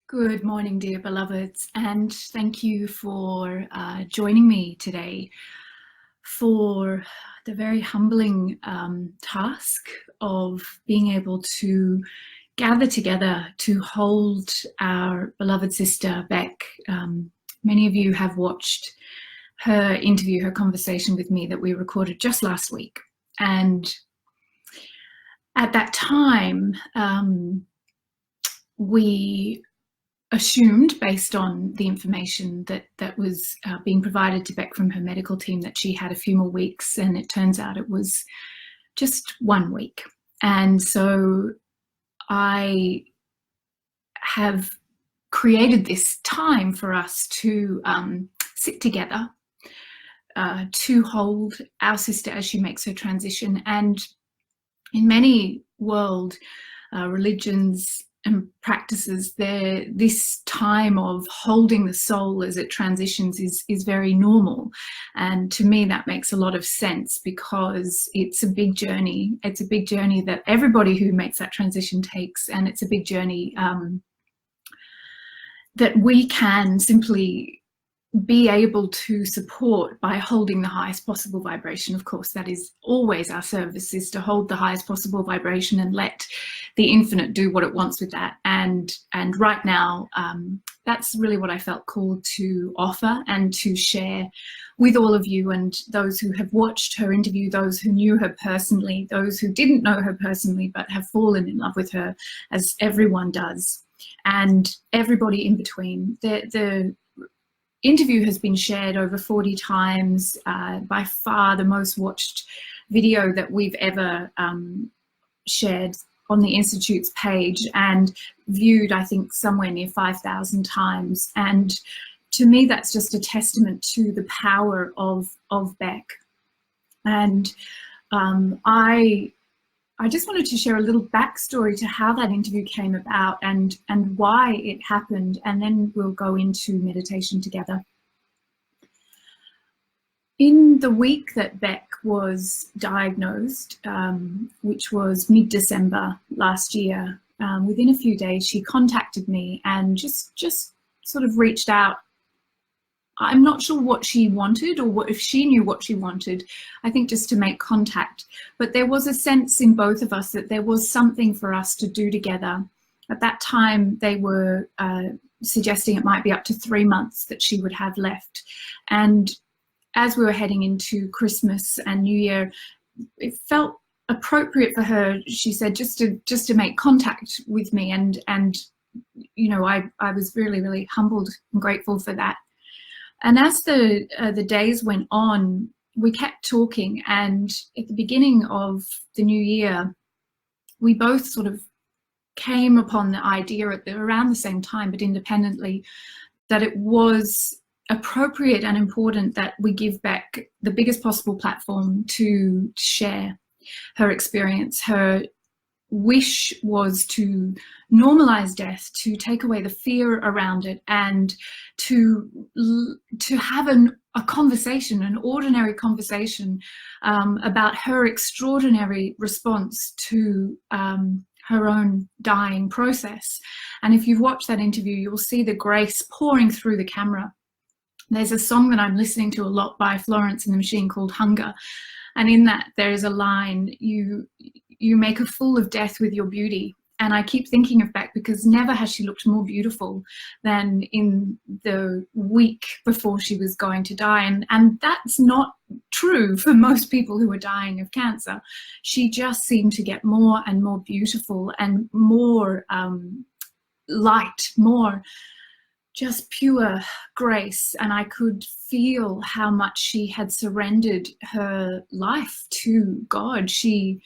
Good morning, dear beloveds, and thank you for joining me today for the very humbling task of being able to gather together to hold our beloved sister Beck. Many of you have watched her interview, her conversation with me that we recorded just last week. And at that time, we assumed, based on the information that was being provided to Beck from her medical team, that she had a few more weeks, and it turns out it was just 1 week. And so I have created this time for us to sit together to hold our sister as she makes her transition. And in many world religions and practices, this time of holding the soul as it transitions is very normal. And to me, that makes a lot of sense, because it's a big journey. It's a big journey that everybody who makes that transition takes, and it's a big journey that we can simply be able to support by holding the highest possible vibration. Of course, that is always our service, is to hold the highest possible vibration and let the infinite do what it wants with that. And right now, that's really what I felt called to offer and to share with all of you, and those who have watched her interview, those who knew her personally, those who didn't know her personally but have fallen in love with her, as everyone does, and everybody in between. The interview has been shared over 40 times, by far the most watched video that we've ever shared on the Institute's page, and viewed, I think, somewhere near 5,000 times. And to me, that's just a testament to the power of Beck. And I just wanted to share a little backstory to how that interview came about and why it happened, and then we'll go into meditation together. In the week that Beck was diagnosed, which was mid-December last year, within a few days she contacted me and just sort of reached out. I'm not sure what she wanted, or if she knew what she wanted, I think just to make contact. But there was a sense in both of us that there was something for us to do together. At that time, they were suggesting it might be up to 3 months that she would have left. And as we were heading into Christmas and New Year, it felt appropriate for her, she said, just to make contact with me. And you know, I was really, really humbled and grateful for that. And as the days went on, we kept talking, and at the beginning of the new year, we both sort of came upon the idea around the same time, but independently, that it was appropriate and important that we give Beck the biggest possible platform to share her experience. Her wish was to normalize death, to take away the fear around it, and to have a conversation, an ordinary conversation, about her extraordinary response to her own dying process. And if you've watched that interview, you'll see the grace pouring through the camera. There's a song that I'm listening to a lot by Florence and the Machine called Hunger. And in that, there is a line, you make a fool of death with your beauty. And I keep thinking of Beck, because never has she looked more beautiful than in the week before she was going to die. And that's not true for most people who are dying of cancer. She just seemed to get more and more beautiful and more light, more just pure grace. And I could feel how much she had surrendered her life to God. She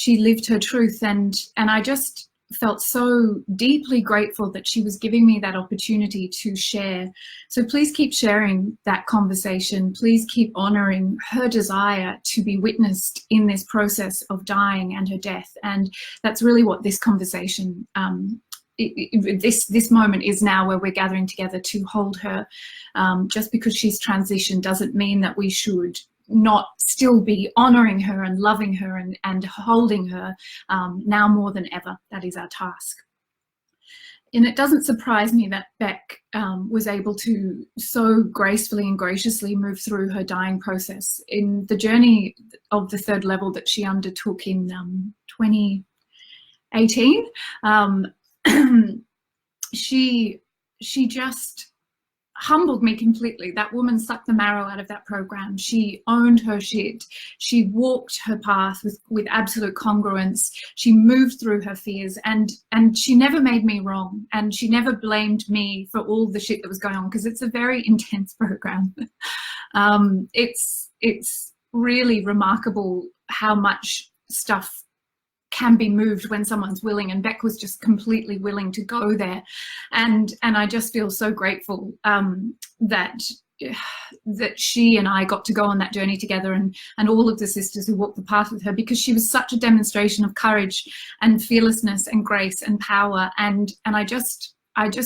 lived her truth, and I just felt so deeply grateful that she was giving me that opportunity to share. So please keep sharing that conversation. Please keep honoring her desire to be witnessed in this process of dying and her death. And that's really what this conversation, this moment is now, where we're gathering together to hold her. Just because she's transitioned doesn't mean that we should not still be honoring her and loving her and holding her now more than ever. That is our task. And it doesn't surprise me that Beck was able to so gracefully and graciously move through her dying process. In the journey of the third level that she undertook in 2018, she just humbled me completely. That woman sucked the marrow out of that program. She owned her shit. She walked her path with absolute congruence. She moved through her fears, and she never made me wrong. And she never blamed me for all the shit that was going on, because it's a very intense program. It's really remarkable how much stuff can be moved when someone's willing, and Beck was just completely willing to go there, and I just feel so grateful that she and I got to go on that journey together, and all of the sisters who walked the path with her, because she was such a demonstration of courage and fearlessness and grace and power, and I just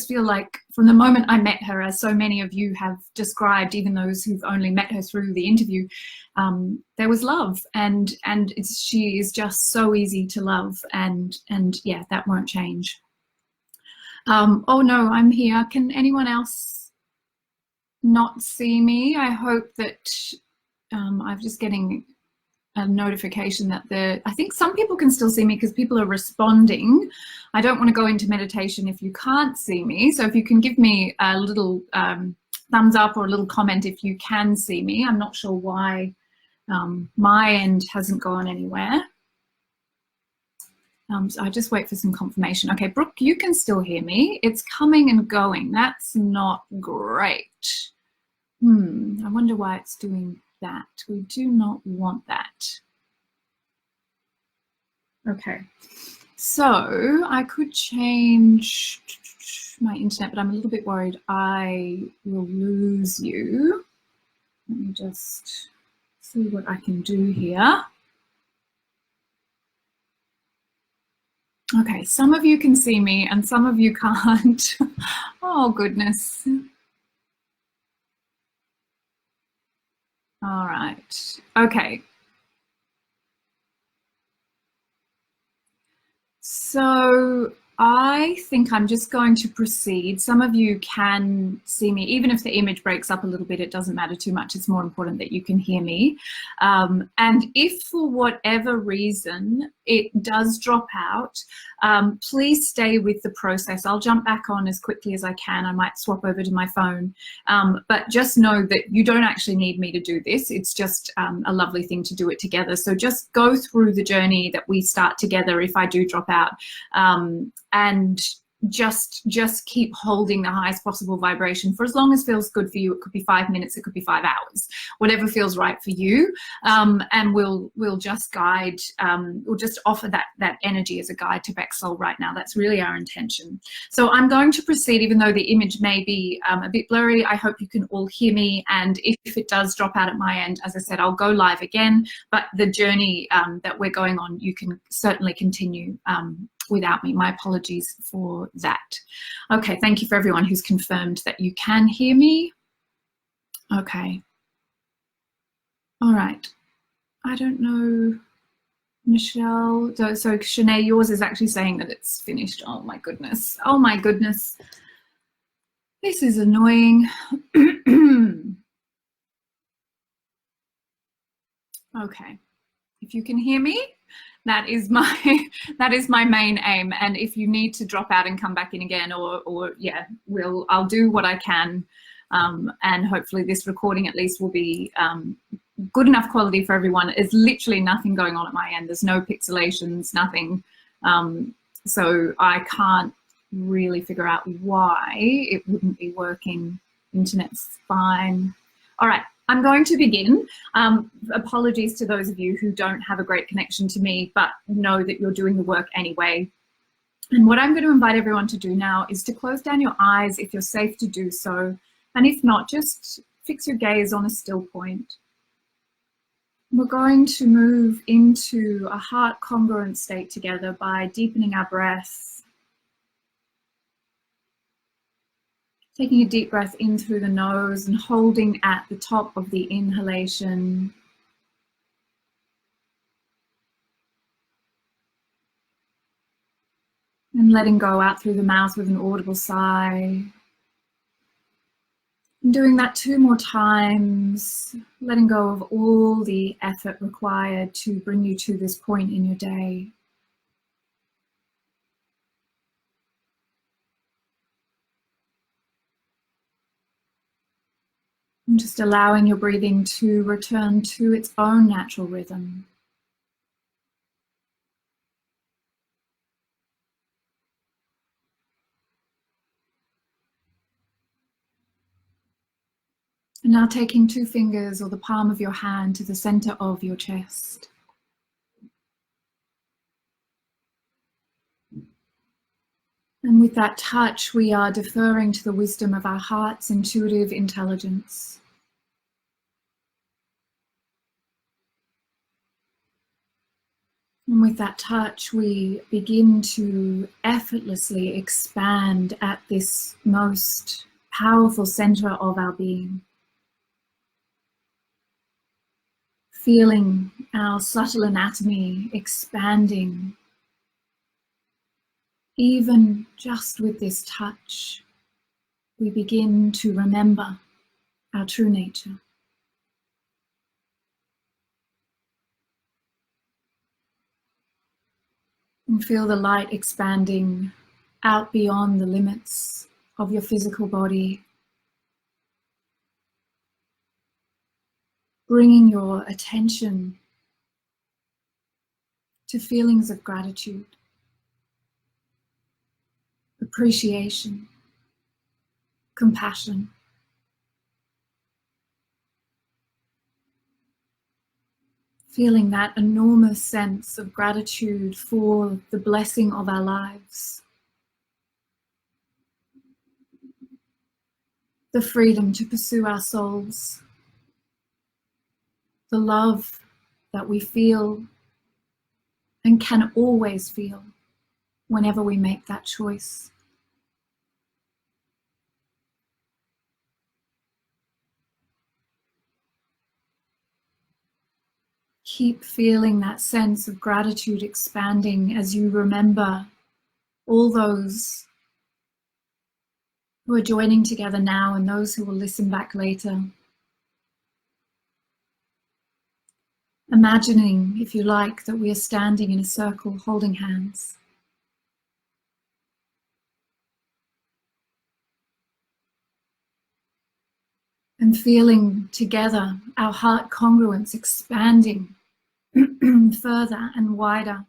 feel like from the moment I met her, as so many of you have described, even those who've only met her through the interview, there was love, and she is just so easy to love, and yeah, that won't change. Oh no, I'm here. Can anyone else not see me? I hope that I'm just getting a notification that I think some people can still see me because people are responding. I don't want to go into meditation if you can't see me. So if you can give me a little thumbs up or a little comment if you can see me. I'm not sure why my end hasn't gone anywhere. So I just wait for some confirmation. Okay, Brooke, you can still hear me. It's coming and going. That's not great. I wonder why it's doing that. We do not want that. Okay, so I could change my internet, but I'm a little bit worried I will lose you. Let me just see what I can do here. Okay, some of you can see me and some of you can't. Oh, goodness. All right, okay. So I think I'm just going to proceed. Some of you can see me, even if the image breaks up a little bit, it doesn't matter too much. It's more important that you can hear me. And if for whatever reason it does drop out, please stay with the process. I'll jump back on as quickly as I can. I might swap over to my phone, but just know that you don't actually need me to do this. It's just a lovely thing to do it together. So just go through the journey that we start together if I do drop out, and just keep holding the highest possible vibration for as long as feels good for you. It could be 5 minutes, it could be 5 hours, whatever feels right for you. And we'll just guide, we'll just offer that energy as a guide to Beck's soul right now. That's really our intention. So I'm going to proceed, even though the image may be a bit blurry. I hope you can all hear me, and if it does drop out at my end, as I said, I'll go live again, but the journey that we're going on, you can certainly continue without me. My apologies for that. Okay, thank you for everyone who's confirmed that you can hear me. Okay. All right. I don't know, Michelle. So Shanae, yours is actually saying that it's finished. Oh my goodness. Oh my goodness. This is annoying. Okay. If you can hear me, that is my main aim. And if you need to drop out and come back in again, or yeah, I'll do what I can, and hopefully this recording at least will be good enough quality for everyone. There's literally nothing going on at my end. There's no pixelations, nothing. So I can't really figure out why it wouldn't be working. Internet's fine. All right. I'm going to begin. Apologies to those of you who don't have a great connection to me, but know that you're doing the work anyway. And what I'm going to invite everyone to do now is to close down your eyes if you're safe to do so. And if not, just fix your gaze on a still point. We're going to move into a heart congruent state together by deepening our breath. Taking a deep breath in through the nose and holding at the top of the inhalation. And letting go out through the mouth with an audible sigh. And doing that 2 more times, letting go of all the effort required to bring you to this point in your day. And just allowing your breathing to return to its own natural rhythm. And now taking 2 fingers or the palm of your hand to the center of your chest. And with that touch, we are deferring to the wisdom of our heart's intuitive intelligence. And with that touch, we begin to effortlessly expand at this most powerful center of our being. Feeling our subtle anatomy expanding, even just with this touch, we begin to remember our true nature. And feel the light expanding out beyond the limits of your physical body, bringing your attention to feelings of gratitude, appreciation, compassion. Feeling that enormous sense of gratitude for the blessing of our lives, the freedom to pursue our souls, the love that we feel and can always feel whenever we make that choice. Keep feeling that sense of gratitude expanding as you remember all those who are joining together now and those who will listen back later. Imagining, if you like, that we are standing in a circle holding hands. And feeling together our heart congruence expanding further and wider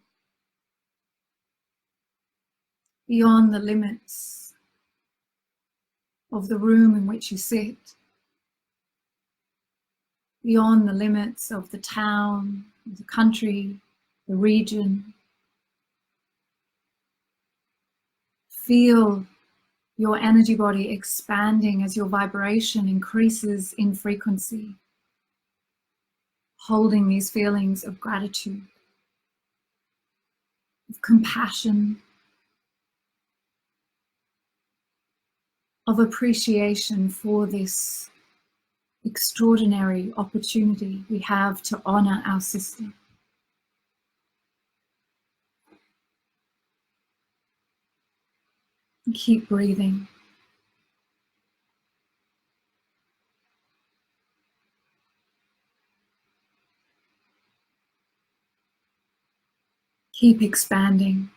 beyond the limits of the room in which you sit, beyond the limits of the town, the country, the region. Feel your energy body expanding as your vibration increases in frequency, holding these feelings of gratitude, of compassion, of appreciation for this extraordinary opportunity we have to honor our sister. And keep breathing. Keep expanding.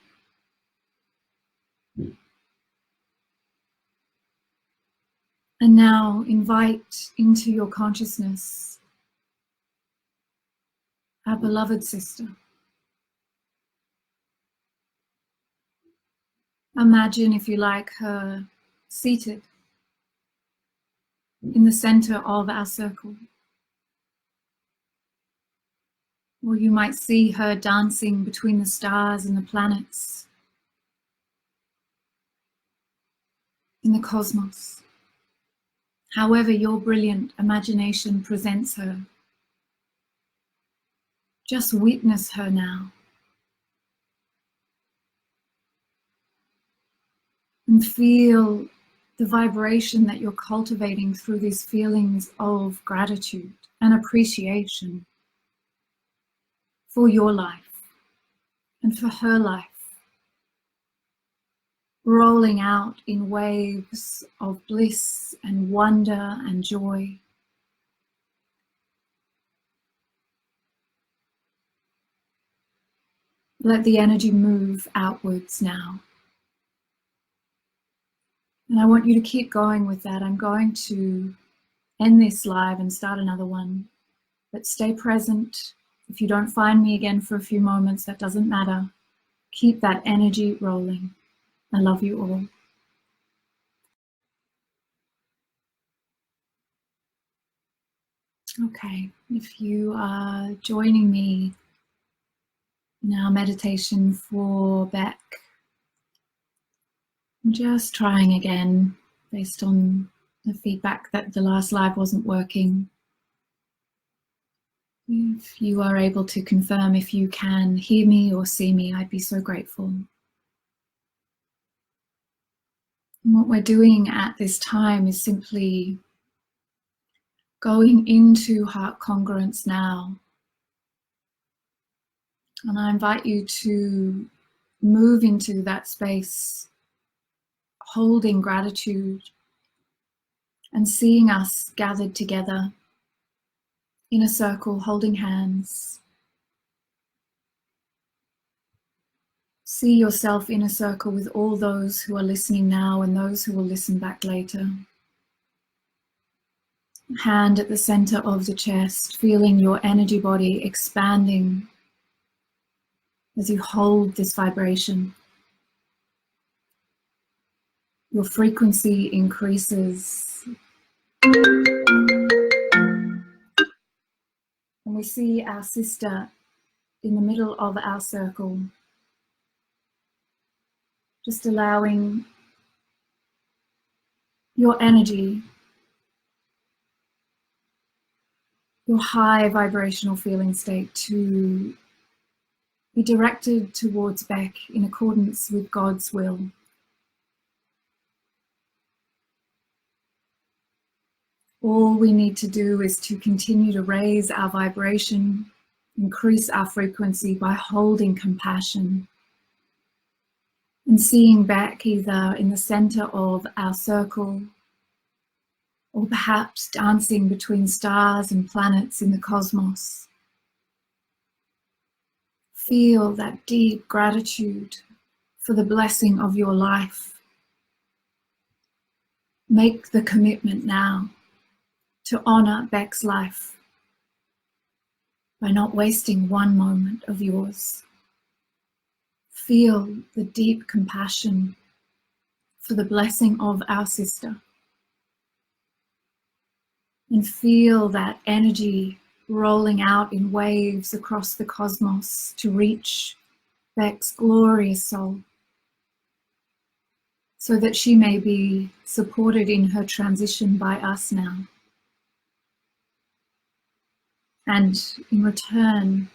And now invite into your consciousness our beloved sister. Imagine, if you like, her seated in the center of our circle. Or you might see her dancing between the stars and the planets in the cosmos. However your brilliant imagination presents her, just witness her now. And feel the vibration that you're cultivating through these feelings of gratitude and appreciation for your life and for her life. rolling out in waves of bliss and wonder and joy. Let the energy move outwards now. And I want you to keep going with that. I'm going to end this live and start another one. But stay present. If you don't find me again for a few moments, that doesn't matter. Keep that energy rolling. I love you all. Okay, if you are joining me in our meditation for Beck, I'm just trying again based on the feedback that the last live wasn't working. If you are able to confirm if you can hear me or see me, I'd be so grateful. And what we're doing at this time is simply going into heart congruence now. And I invite you to move into that space, holding gratitude and seeing us gathered together in a circle, holding hands. See yourself in a circle with all those who are listening now and those who will listen back later. Hand at the center of the chest, feeling your energy body expanding as you hold this vibration. Your frequency increases. And we see our sister in the middle of our circle, just allowing your energy, your high vibrational feeling state to be directed towards Beck in accordance with God's will. All we need to do is to continue to raise our vibration, increase our frequency by holding compassion and seeing Beck either in the center of our circle or perhaps dancing between stars and planets in the cosmos. Feel that deep gratitude for the blessing of your life. Make the commitment now to honor Beck's life by not wasting one moment of yours. Feel the deep compassion for the blessing of our sister. And feel that energy rolling out in waves across the cosmos to reach Beck's glorious soul, so that she may be supported in her transition by us now. And in return,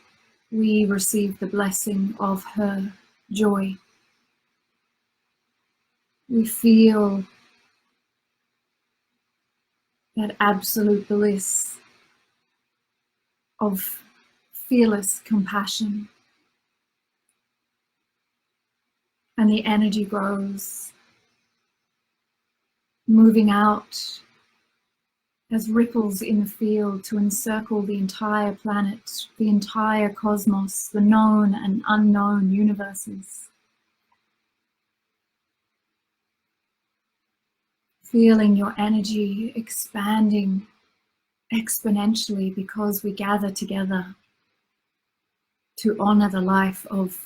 we receive the blessing of her joy. We feel that absolute bliss of fearless compassion. And the energy grows, moving out as ripples in the field to encircle the entire planet, the entire cosmos, the known and unknown universes. Feeling your energy expanding exponentially because we gather together to honor the life of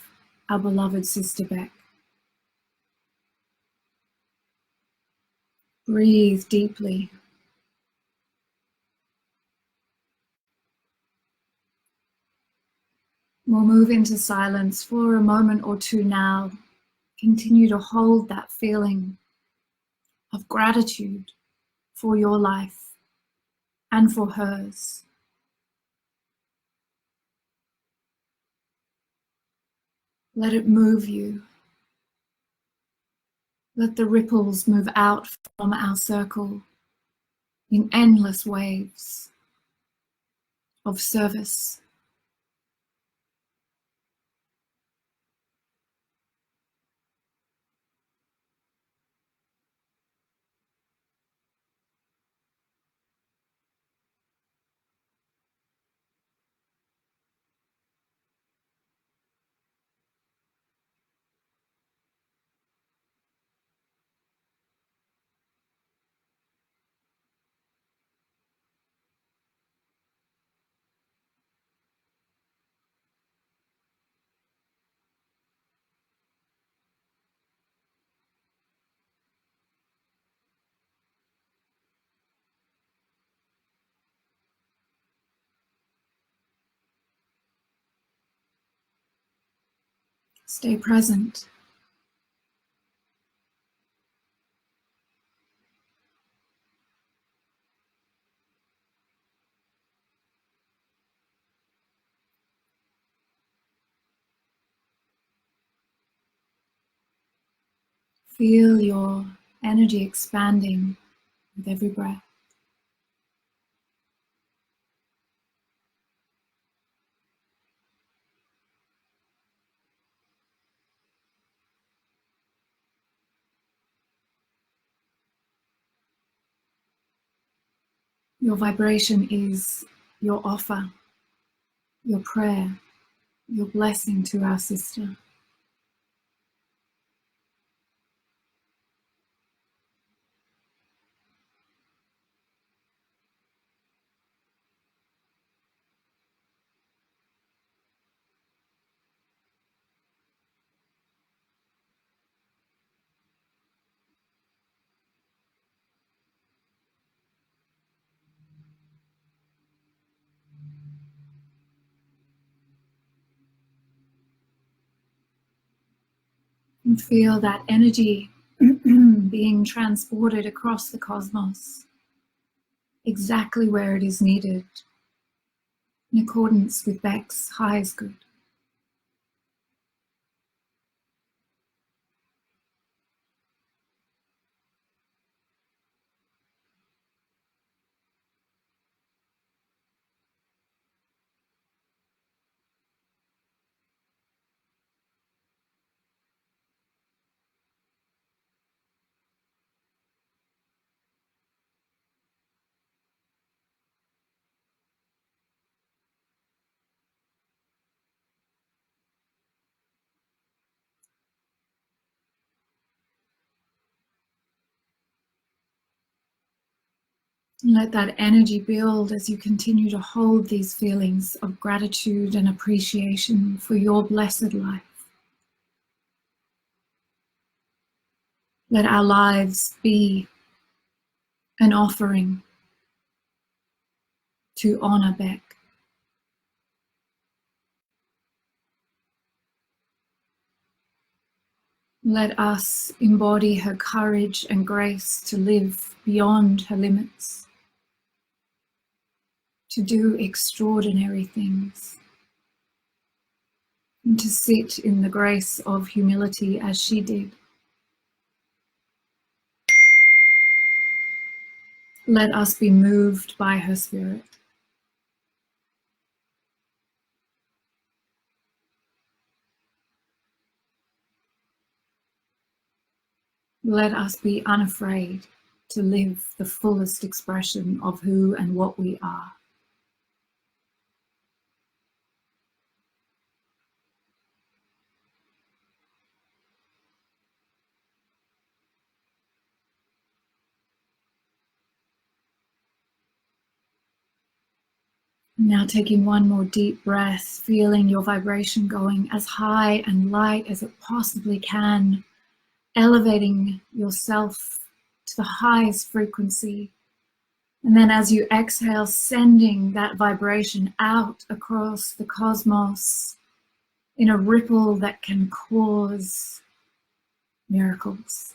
our beloved sister Beck. Breathe deeply. We'll move into silence for a moment or two now. Continue to hold that feeling of gratitude for your life and for hers. Let it move you. Let the ripples move out from our circle in endless waves of service. Stay present. Feel your energy expanding with every breath. Your vibration is your offer, your prayer, your blessing to our sister. And feel that energy being transported across the cosmos, exactly where it is needed, in accordance with Beck's highest good. And let that energy build as you continue to hold these feelings of gratitude and appreciation for your blessed life. Let our lives be an offering to honor Beck. Let us embody her courage and grace to live beyond her limits, to do extraordinary things, and to sit in the grace of humility as she did. Let us be moved by her spirit. Let us be unafraid to live the fullest expression of who and what we are. Now taking one more deep breath, feeling your vibration going as high and light as it possibly can, elevating yourself to the highest frequency. And then as you exhale, sending that vibration out across the cosmos in a ripple that can cause miracles.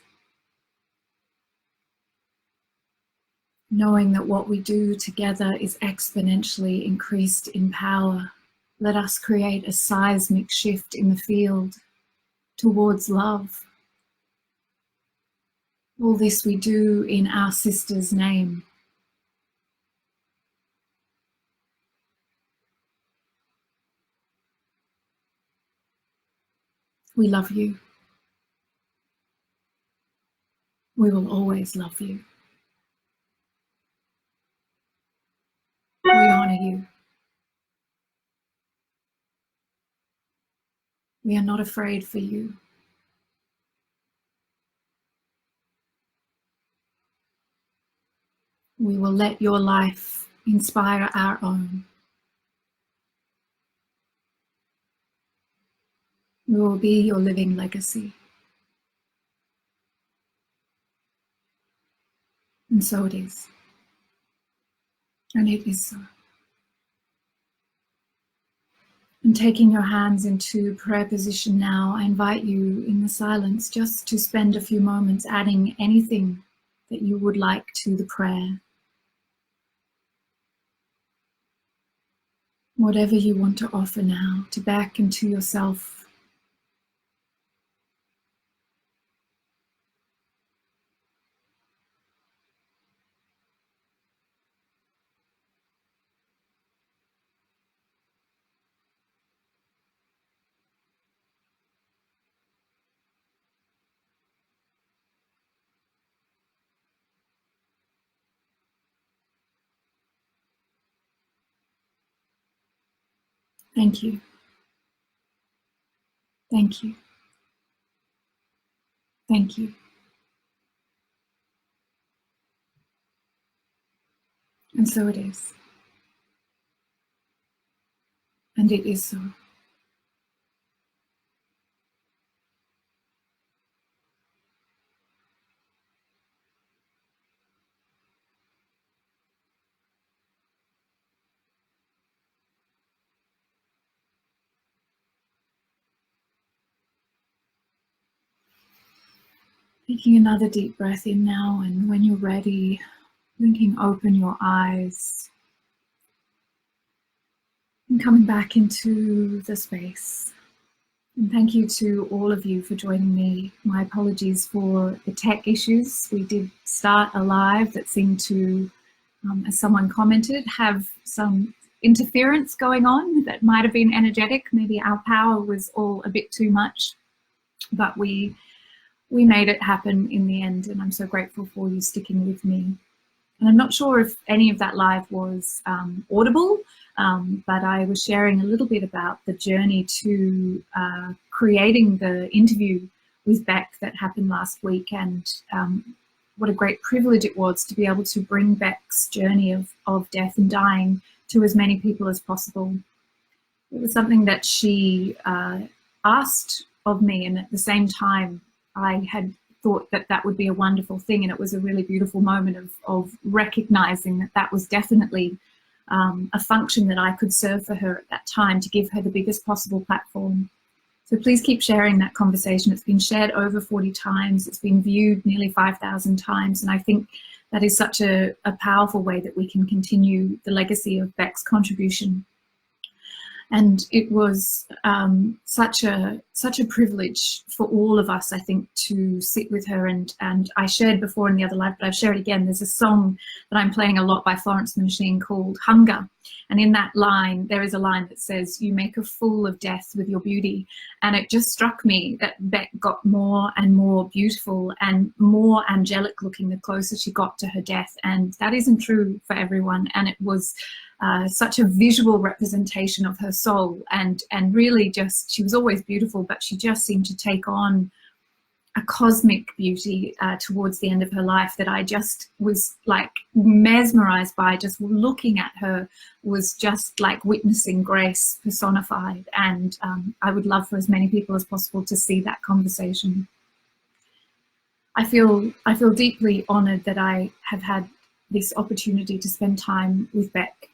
Knowing that what we do together is exponentially increased in power. Let us create a seismic shift in the field towards love. All this we do in our sister's name. We love you. We will always love you. We honor you. We are not afraid for you. We will let your life inspire our own. We will be your living legacy. And so it is. And it is so. And taking your hands into prayer position now, I invite you in the silence just to spend a few moments adding anything that you would like to the prayer. Whatever you want to offer now, to Beck and to yourself. Thank you. Thank you. Thank you. And so it is. And it is so. Taking another deep breath in now, and when you're ready, blinking open your eyes and coming back into the space. And thank you to all of you for joining me. My apologies for the tech issues. We did start a live that seemed to, as someone commented, have some interference going on that might have been energetic. Maybe our power was all a bit too much, but we made it happen in the end, and I'm so grateful for you sticking with me. And I'm not sure if any of that live was audible, but I was sharing a little bit about the journey to creating the interview with Beck that happened last week, and what a great privilege it was to be able to bring Beck's journey of death and dying to as many people as possible. It was something that she asked of me, and at the same time I had thought that that would be a wonderful thing, and it was a really beautiful moment of recognizing that that was definitely a function that I could serve for her at that time, to give her the biggest possible platform. So please keep sharing that conversation. It's been shared over 40 times. It's been viewed nearly 5,000 times. And I think that is such a powerful way that we can continue the legacy of Beck's contribution. And it was such a privilege for all of us, I think, to sit with her. And I shared before in the other live, but I've shared again, there's a song that I'm playing a lot by Florence and the Machine called Hunger. And in that line, there is a line that says, "You make a fool of death with your beauty." And it just struck me that Beck got more and more beautiful and more angelic looking the closer she got to her death. And that isn't true for everyone. And it was such a visual representation of her soul, and really just, she was always beautiful, but she just seemed to take on a cosmic beauty towards the end of her life that I just was like mesmerized by. Just looking at her was just like witnessing grace personified, and I would love for as many people as possible to see that conversation. I feel deeply honored that I have had this opportunity to spend time with Beck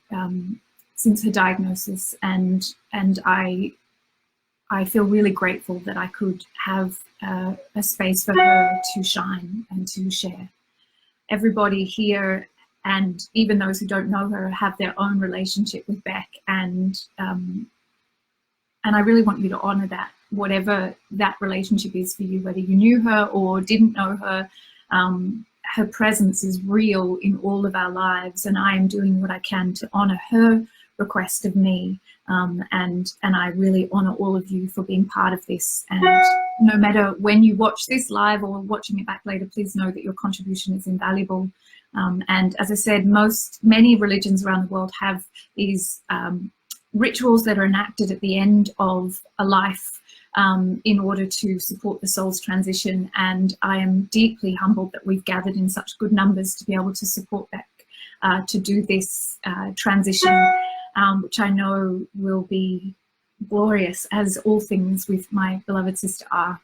since her diagnosis, and I feel really grateful that I could have a space for her to shine and to share. Everybody here, and even those who don't know her, have their own relationship with Beck, and I really want you to honor that, whatever that relationship is for you, whether you knew her or didn't know her. Her presence is real in all of our lives, and I am doing what I can to honor her request of me, and I really honor all of you for being part of this. And no matter when you watch this live or watching it back later, please know that your contribution is invaluable. And as I said, many religions around the world have these rituals that are enacted at the end of a life in order to support the soul's transition. And I am deeply humbled that we've gathered in such good numbers to be able to support Beck to do this transition, which I know will be glorious, as all things with my beloved sister are.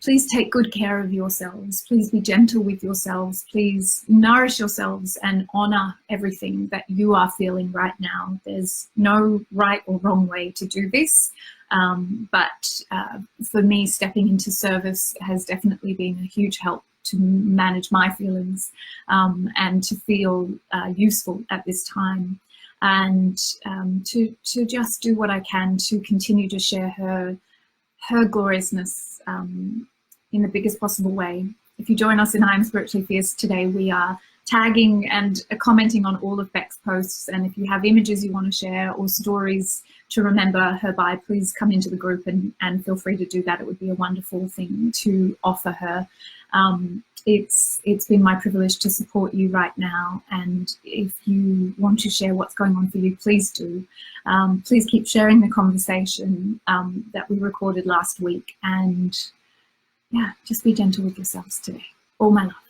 Please take good care of yourselves. Please be gentle with yourselves. Please nourish yourselves and honour everything that you are feeling right now. There's no right or wrong way to do this, but for me, stepping into service has definitely been a huge help to manage my feelings and to feel useful at this time, and to just do what I can to continue to share her gloriousness in the biggest possible way. If you join us in I Am Spiritually Fierce today, we are tagging and commenting on all of Beck's posts, and if you have images you want to share or stories to remember her by, please come into the group and feel free to do that. It would be a wonderful thing to offer her. It's been my privilege to support you right now, and if you want to share what's going on for you, please do. Please keep sharing the conversation that we recorded last week, and yeah, just be gentle with yourselves today. All my love.